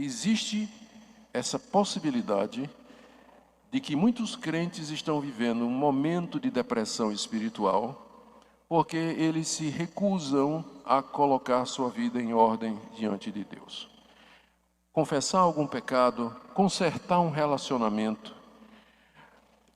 existe essa possibilidade de que muitos crentes estão vivendo um momento de depressão espiritual, porque eles se recusam a colocar sua vida em ordem diante de Deus. Confessar algum pecado, consertar um relacionamento,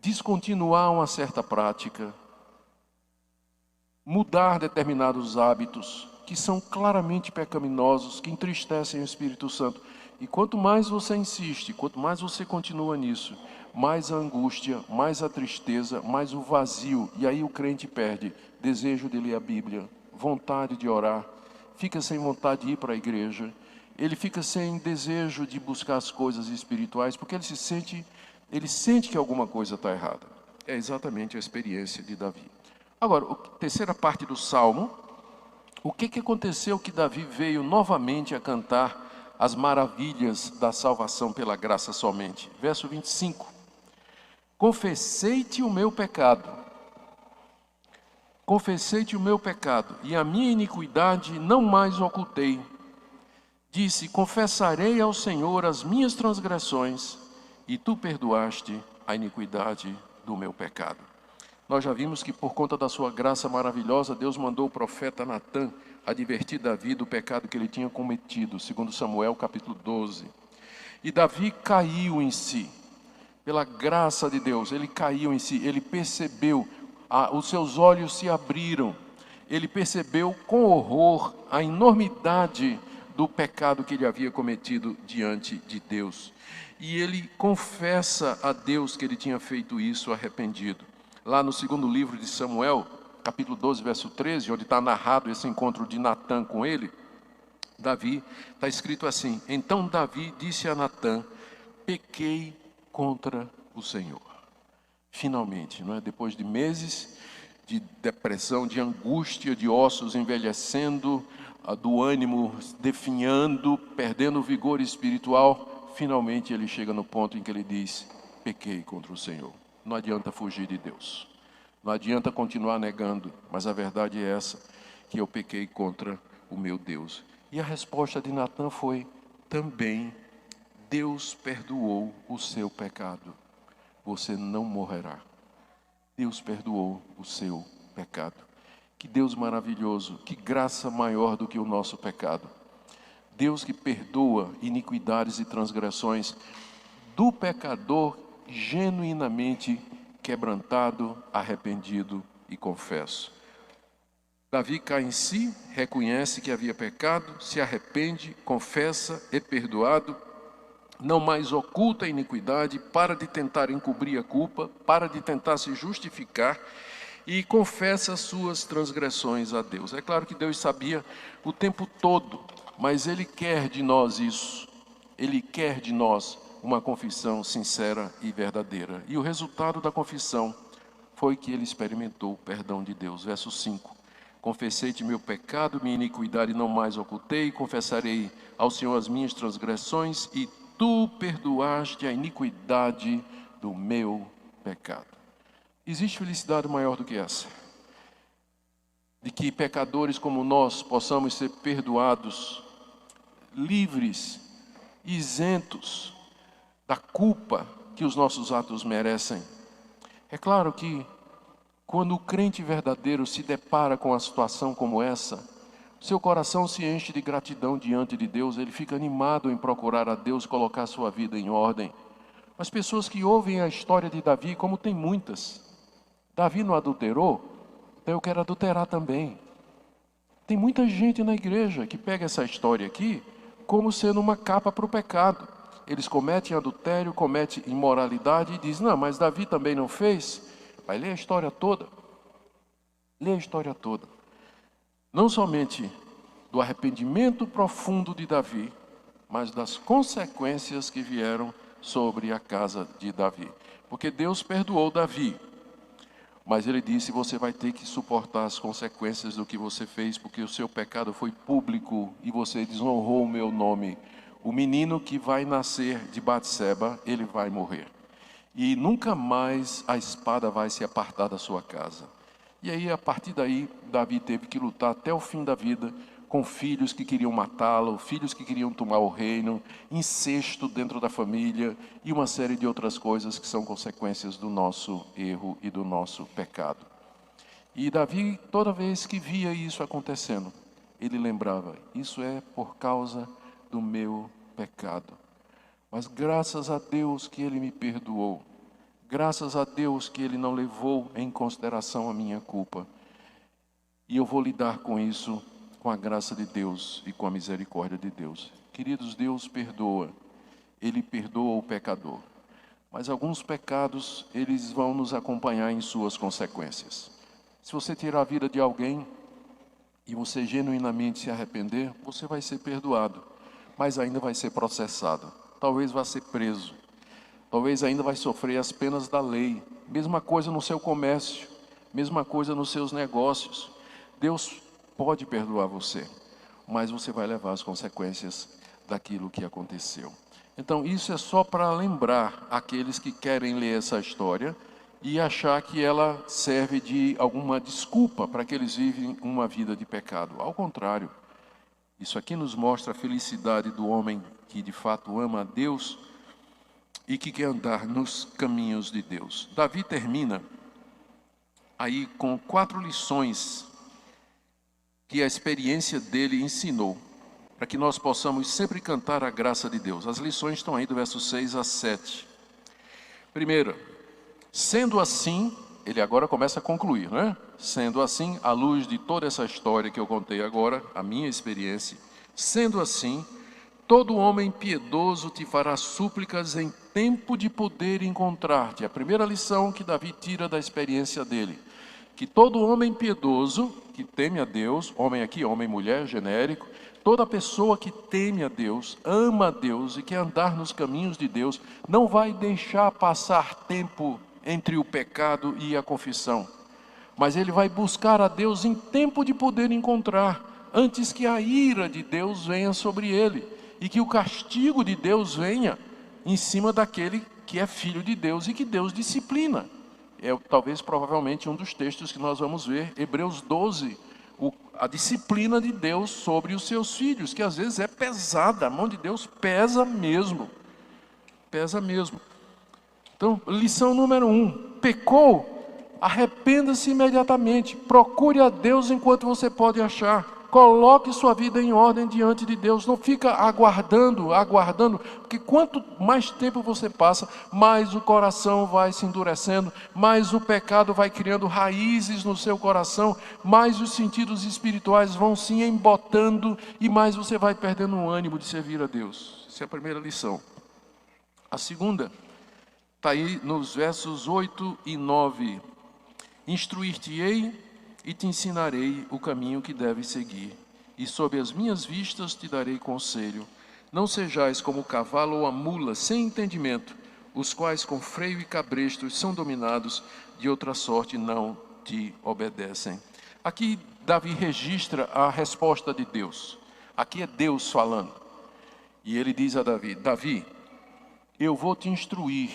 descontinuar uma certa prática, mudar determinados hábitos que são claramente pecaminosos, que entristecem o Espírito Santo. E quanto mais você insiste, quanto mais você continua nisso, mais a angústia, mais a tristeza, mais o vazio. E aí o crente perde desejo de ler a Bíblia, vontade de orar, fica sem vontade de ir para a igreja, ele fica sem desejo de buscar as coisas espirituais, porque ele sente que alguma coisa está errada. É exatamente a experiência de Davi. Agora, a terceira parte do Salmo, o que aconteceu que Davi veio novamente a cantar as maravilhas da salvação pela graça somente? Verso 25. Confessei-te o meu pecado. Confessei-te o meu pecado, e a minha iniquidade não mais ocultei. Disse, confessarei ao Senhor as minhas transgressões, e tu perdoaste a iniquidade do meu pecado. Nós já vimos que por conta da sua graça maravilhosa, Deus mandou o profeta Natã advertir Davi do pecado que ele tinha cometido, segundo Samuel capítulo 12. E Davi caiu em si, pela graça de Deus, ele caiu em si, ele percebeu, os seus olhos se abriram, ele percebeu com horror a enormidade do pecado que ele havia cometido diante de Deus. E ele confessa a Deus que ele tinha feito isso arrependido. Lá no segundo livro de Samuel, capítulo 12, verso 13, onde está narrado esse encontro de Natã com ele, Davi, está escrito assim, então Davi disse a Natã, pequei contra o Senhor. Finalmente, não é? Depois de meses de depressão, de angústia, de ossos envelhecendo, do ânimo definhando, perdendo o vigor espiritual, finalmente ele chega no ponto em que ele diz, pequei contra o Senhor. Não adianta fugir de Deus, não adianta continuar negando, mas a verdade é essa, que eu pequei contra o meu Deus. E a resposta de Natã foi, também Deus perdoou o seu pecado, você não morrerá. Deus perdoou o seu pecado. Que Deus maravilhoso, que graça maior do que o nosso pecado. Deus que perdoa iniquidades e transgressões do pecador genuinamente quebrantado, arrependido e confesso. Davi cai em si, reconhece que havia pecado, se arrepende, confessa, é perdoado, não mais oculta a iniquidade, para de tentar encobrir a culpa, para de tentar se justificar e confessa as suas transgressões a Deus. É claro que Deus sabia o tempo todo, mas Ele quer de nós isso. Ele quer de nós uma confissão sincera e verdadeira. E o resultado da confissão foi que ele experimentou o perdão de Deus. Verso 5. Confessei-te meu pecado, minha iniquidade não mais ocultei, confessarei ao Senhor as minhas transgressões e tu perdoaste a iniquidade do meu pecado. Existe felicidade maior do que essa? De que pecadores como nós possamos ser perdoados, livres, isentos da culpa que os nossos atos merecem. É claro que quando o crente verdadeiro se depara com uma situação como essa, seu coração se enche de gratidão diante de Deus, ele fica animado em procurar a Deus, colocar sua vida em ordem. As pessoas que ouvem a história de Davi, como tem muitas, Davi não adulterou, então eu quero adulterar também. Tem muita gente na igreja que pega essa história aqui como sendo uma capa para o pecado. Eles cometem adultério, cometem imoralidade e dizem, não, mas Davi também não fez. Vai ler a história toda. Lê a história toda. Não somente do arrependimento profundo de Davi, mas das consequências que vieram sobre a casa de Davi. Porque Deus perdoou Davi, mas ele disse, você vai ter que suportar as consequências do que você fez, porque o seu pecado foi público e você desonrou o meu nome. O menino que vai nascer de Batseba, ele vai morrer. E nunca mais a espada vai se apartar da sua casa. E aí, a partir daí, Davi teve que lutar até o fim da vida com filhos que queriam matá-lo, filhos que queriam tomar o reino, incesto dentro da família e uma série de outras coisas que são consequências do nosso erro e do nosso pecado. E Davi, toda vez que via isso acontecendo, ele lembrava, isso é por causa do meu pecado. Mas graças a Deus que Ele me perdoou, graças a Deus que Ele não levou em consideração a minha culpa. E eu vou lidar com isso com a graça de Deus e com a misericórdia de Deus. Queridos, Deus perdoa, Ele perdoa o pecador. Mas alguns pecados, eles vão nos acompanhar em suas consequências. Se você tirar a vida de alguém e você genuinamente se arrepender, você vai ser perdoado, mas ainda vai ser processado. Talvez vá ser preso. Talvez ainda vai sofrer as penas da lei. Mesma coisa no seu comércio, mesma coisa nos seus negócios. Deus pode perdoar você, mas você vai levar as consequências daquilo que aconteceu. Então isso é só para lembrar aqueles que querem ler essa história e achar que ela serve de alguma desculpa para que eles vivem uma vida de pecado. Ao contrário, isso aqui nos mostra a felicidade do homem que de fato ama a Deus e que quer andar nos caminhos de Deus. Davi termina aí com 4 lições que a experiência dele ensinou, para que nós possamos sempre cantar a graça de Deus. As lições estão aí do verso 6 a 7. Primeira, sendo assim, ele agora começa a concluir, não é? Sendo assim, à luz de toda essa história que eu contei agora, a minha experiência, sendo assim, todo homem piedoso te fará súplicas em tempo de poder encontrar-te. A primeira lição que Davi tira da experiência dele, que todo homem piedoso, que teme a Deus, homem aqui, homem e mulher, genérico, toda pessoa que teme a Deus, ama a Deus e quer andar nos caminhos de Deus, não vai deixar passar tempo entre o pecado e a confissão, mas ele vai buscar a Deus em tempo de poder encontrar, antes que a ira de Deus venha sobre ele, e que o castigo de Deus venha em cima daquele que é filho de Deus e que Deus disciplina. É talvez, provavelmente, um dos textos que nós vamos ver, Hebreus 12, a disciplina de Deus sobre os seus filhos, que às vezes é pesada, a mão de Deus pesa mesmo. Pesa mesmo. Então, lição número 1, pecou, arrependa-se imediatamente, procure a Deus enquanto você pode achar. Coloque sua vida em ordem diante de Deus, não fica aguardando, porque quanto mais tempo você passa, mais o coração vai se endurecendo, mais o pecado vai criando raízes no seu coração, mais os sentidos espirituais vão se embotando e mais você vai perdendo o ânimo de servir a Deus. Essa é a primeira lição. A segunda está aí nos versos 8 e 9. Instruir-te-ei e te ensinarei o caminho que deves seguir, e sob as minhas vistas te darei conselho. Não sejais como o cavalo ou a mula sem entendimento, os quais com freio e cabrestos são dominados, de outra sorte não te obedecem. Aqui Davi registra a resposta de Deus. Aqui é Deus falando. E ele diz a Davi, Davi, eu vou te instruir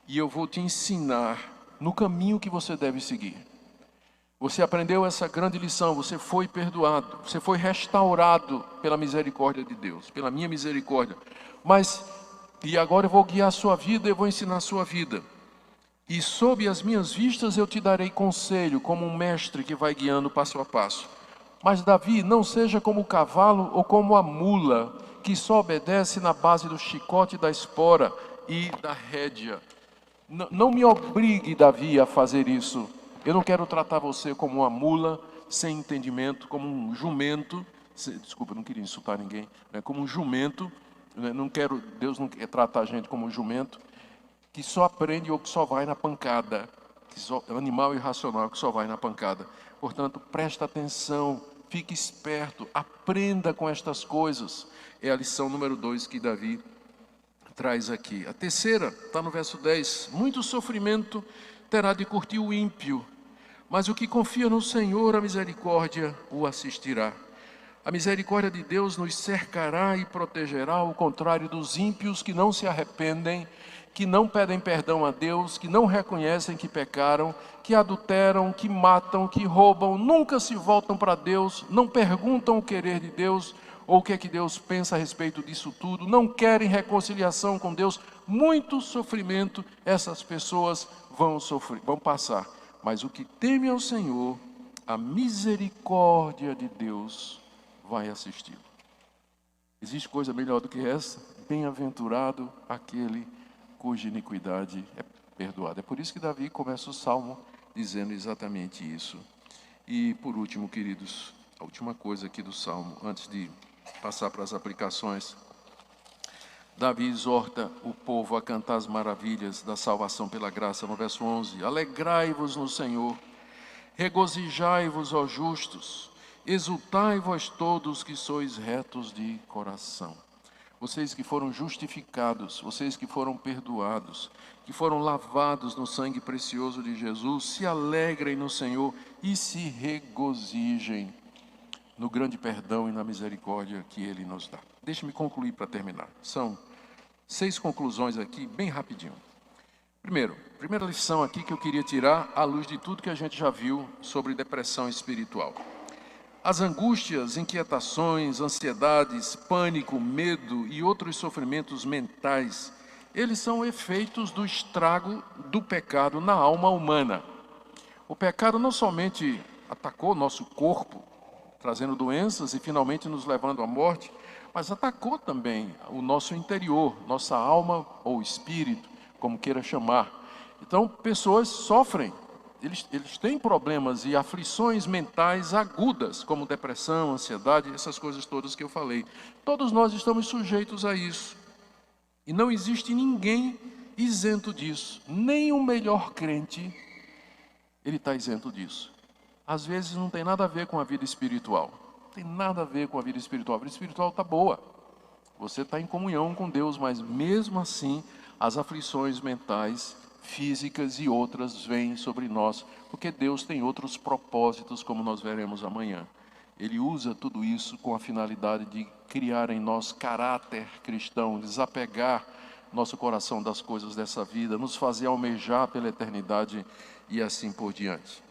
e eu vou te ensinar no caminho que você deve seguir. Você aprendeu essa grande lição, você foi perdoado, você foi restaurado pela misericórdia de Deus, pela minha misericórdia. E agora eu vou guiar a sua vida, eu vou ensinar a sua vida. E sob as minhas vistas eu te darei conselho, como um mestre que vai guiando passo a passo. Mas Davi, não seja como o cavalo ou como a mula, que só obedece na base do chicote, da espora e da rédea. Não me obrigue, Davi, a fazer isso. Eu não quero tratar você como uma mula, sem entendimento, como um jumento. Desculpa, não queria insultar ninguém. Como um jumento. Deus não quer tratar a gente como um jumento, que só aprende ou que só vai na pancada. Animal irracional que só vai na pancada. Portanto, presta atenção, fique esperto, aprenda com estas coisas. É a lição número 2 que Davi traz aqui. A terceira está no verso 10. Muito sofrimento terá de curtir o ímpio, mas o que confia no Senhor, a misericórdia o assistirá. A misericórdia de Deus nos cercará e protegerá, ao contrário dos ímpios que não se arrependem que não pedem perdão a Deus, que não reconhecem que pecaram, que adulteram, que matam, que roubam, nunca se voltam para Deus, não perguntam o querer de Deus, ou o que é que Deus pensa a respeito disso tudo, não querem reconciliação com Deus. Muito sofrimento essas pessoas vão sofrer, vão passar. Mas o que teme ao Senhor, a misericórdia de Deus vai assisti-lo. Existe coisa melhor do que essa? Bem-aventurado aquele cuja iniquidade é perdoada. É por isso que Davi começa o Salmo dizendo exatamente isso. E por último, queridos, a última coisa aqui do Salmo, antes de passar para as aplicações, Davi exorta o povo a cantar as maravilhas da salvação pela graça, no verso 11. Alegrai-vos no Senhor, regozijai-vos, ó justos, exultai vós todos que sois retos de coração. Vocês que foram justificados, vocês que foram perdoados, que foram lavados no sangue precioso de Jesus, se alegrem no Senhor e se regozijem no grande perdão e na misericórdia que Ele nos dá. Deixe-me concluir para terminar. São 6 conclusões aqui, bem rapidinho. Primeira lição aqui que eu queria tirar à luz de tudo que a gente já viu sobre depressão espiritual. As angústias, inquietações, ansiedades, pânico, medo e outros sofrimentos mentais, eles são efeitos do estrago do pecado na alma humana. O pecado não somente atacou nosso corpo, trazendo doenças e finalmente nos levando à morte, mas atacou também o nosso interior, nossa alma ou espírito, como queira chamar. Então, pessoas sofrem. Eles têm problemas e aflições mentais agudas, como depressão, ansiedade, essas coisas todas que eu falei. Todos nós estamos sujeitos a isso. E não existe ninguém isento disso. Nem o melhor crente, ele está isento disso. Às vezes não tem nada a ver com a vida espiritual. Não tem nada a ver com a vida espiritual. A vida espiritual está boa. Você está em comunhão com Deus, mas mesmo assim, as aflições mentais, físicas e outras vêm sobre nós, porque Deus tem outros propósitos, como nós veremos amanhã. Ele usa tudo isso com a finalidade de criar em nós caráter cristão, desapegar nosso coração das coisas dessa vida, nos fazer almejar pela eternidade e assim por diante.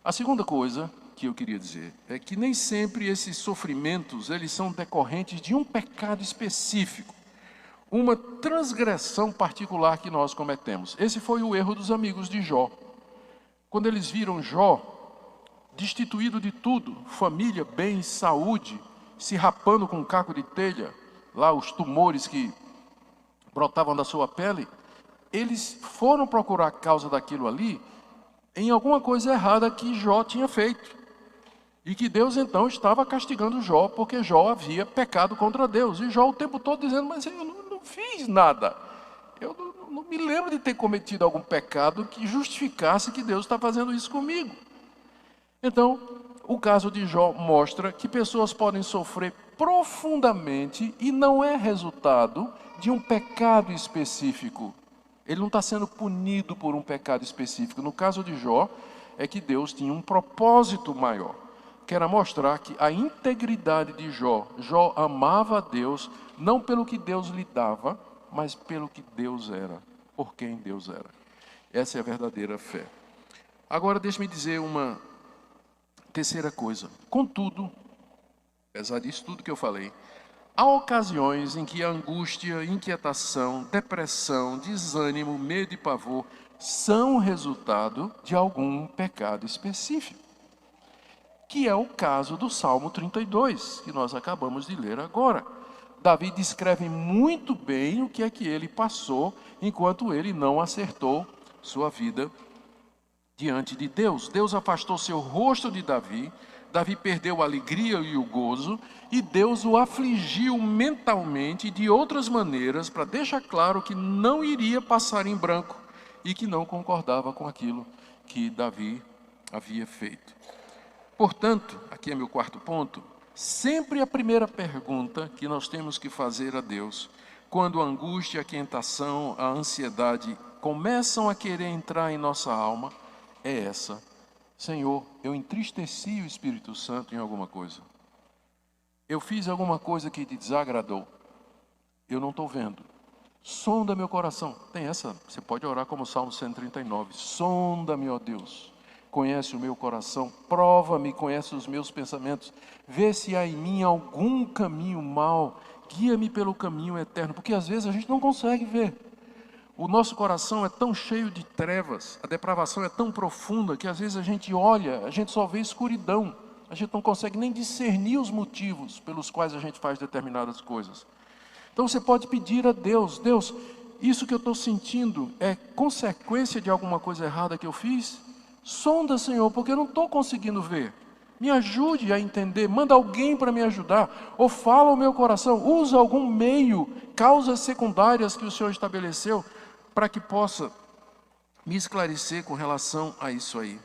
A segunda coisa que eu queria dizer é que nem sempre esses sofrimentos, eles são decorrentes de um pecado específico, uma transgressão particular que nós cometemos. Esse foi o erro dos amigos de Jó. Quando eles viram Jó destituído de tudo, família, bens, saúde, se rapando com um caco de telha, lá os tumores que brotavam da sua pele, eles foram procurar a causa daquilo ali em alguma coisa errada que Jó tinha feito. E que Deus então estava castigando Jó, porque Jó havia pecado contra Deus. E Jó o tempo todo dizendo, mas eu não fiz nada. Eu não me lembro de ter cometido algum pecado que justificasse que Deus está fazendo isso comigo. Então, o caso de Jó mostra que pessoas podem sofrer profundamente e não é resultado de um pecado específico. Ele não está sendo punido por um pecado específico. No caso de Jó, é que Deus tinha um propósito maior, que era mostrar que a integridade de Jó, Jó amava a Deus, não pelo que Deus lhe dava, mas pelo que Deus era, por quem Deus era. Essa é a verdadeira fé. Agora, deixe-me dizer uma terceira coisa. Contudo, apesar disso tudo que eu falei, há ocasiões em que a angústia, inquietação, depressão, desânimo, medo e pavor são resultado de algum pecado específico, que é o caso do Salmo 32, que nós acabamos de ler agora. Davi descreve muito bem o que é que ele passou enquanto ele não acertou sua vida diante de Deus. Deus afastou seu rosto de Davi, Davi perdeu a alegria e o gozo, e Deus o afligiu mentalmente de outras maneiras, para deixar claro que não iria passar em branco, e que não concordava com aquilo que Davi havia feito. Portanto, aqui é meu quarto ponto, sempre a primeira pergunta que nós temos que fazer a Deus, quando a angústia, a inquietação, a ansiedade começam a querer entrar em nossa alma, é essa: Senhor, eu entristeci o Espírito Santo em alguma coisa? Eu fiz alguma coisa que te desagradou? Eu não estou vendo. Sonda meu coração. Tem essa, você pode orar como o Salmo 139. Sonda-me, ó Deus. Conhece o meu coração, prova-me, conhece os meus pensamentos. Vê se há em mim algum caminho mau. Guia-me pelo caminho eterno. Porque às vezes a gente não consegue ver. O nosso coração é tão cheio de trevas, a depravação é tão profunda que às vezes a gente olha, a gente só vê escuridão. A gente não consegue nem discernir os motivos pelos quais a gente faz determinadas coisas. Então você pode pedir a Deus: Deus, isso que eu estou sentindo é consequência de alguma coisa errada que eu fiz? Sonda, Senhor, porque eu não estou conseguindo ver. Me ajude a entender, manda alguém para me ajudar, ou fala ao meu coração, usa algum meio, causas secundárias que o Senhor estabeleceu, para que possa me esclarecer com relação a isso aí.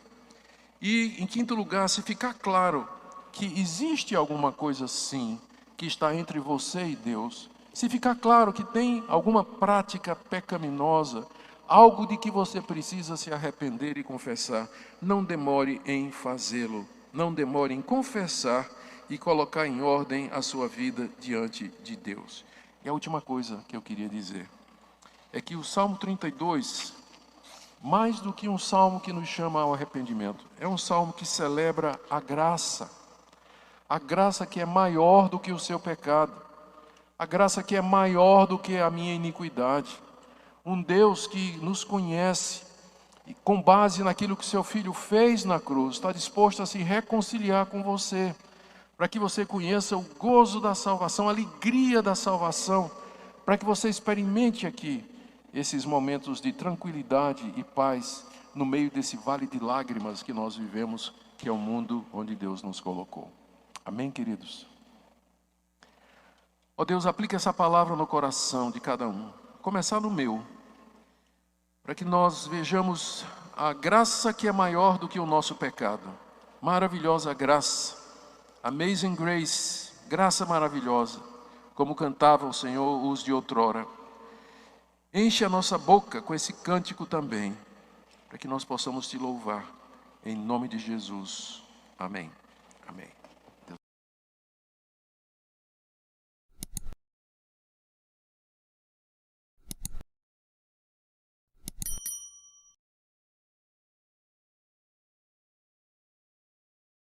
E em quinto lugar, se ficar claro que existe alguma coisa sim, que está entre você e Deus, se ficar claro que tem alguma prática pecaminosa, algo de que você precisa se arrepender e confessar, não demore em fazê-lo. Não demore em confessar e colocar em ordem a sua vida diante de Deus. E a última coisa que eu queria dizer é que o Salmo 32, mais do que um salmo que nos chama ao arrependimento, é um salmo que celebra a graça que é maior do que o seu pecado, a graça que é maior do que a minha iniquidade. Um Deus que nos conhece e com base naquilo que seu Filho fez na cruz, está disposto a se reconciliar com você, para que você conheça o gozo da salvação, a alegria da salvação, para que você experimente aqui esses momentos de tranquilidade e paz no meio desse vale de lágrimas que nós vivemos, que é o mundo onde Deus nos colocou. Amém, queridos? Ó Deus, aplica essa palavra no coração de cada um, começar no meu, para que nós vejamos a graça que é maior do que o nosso pecado. Maravilhosa graça, amazing grace, graça maravilhosa, como cantava o Senhor os de outrora. Enche a nossa boca com esse cântico também, para que nós possamos te louvar, em nome de Jesus. Amém. Amém.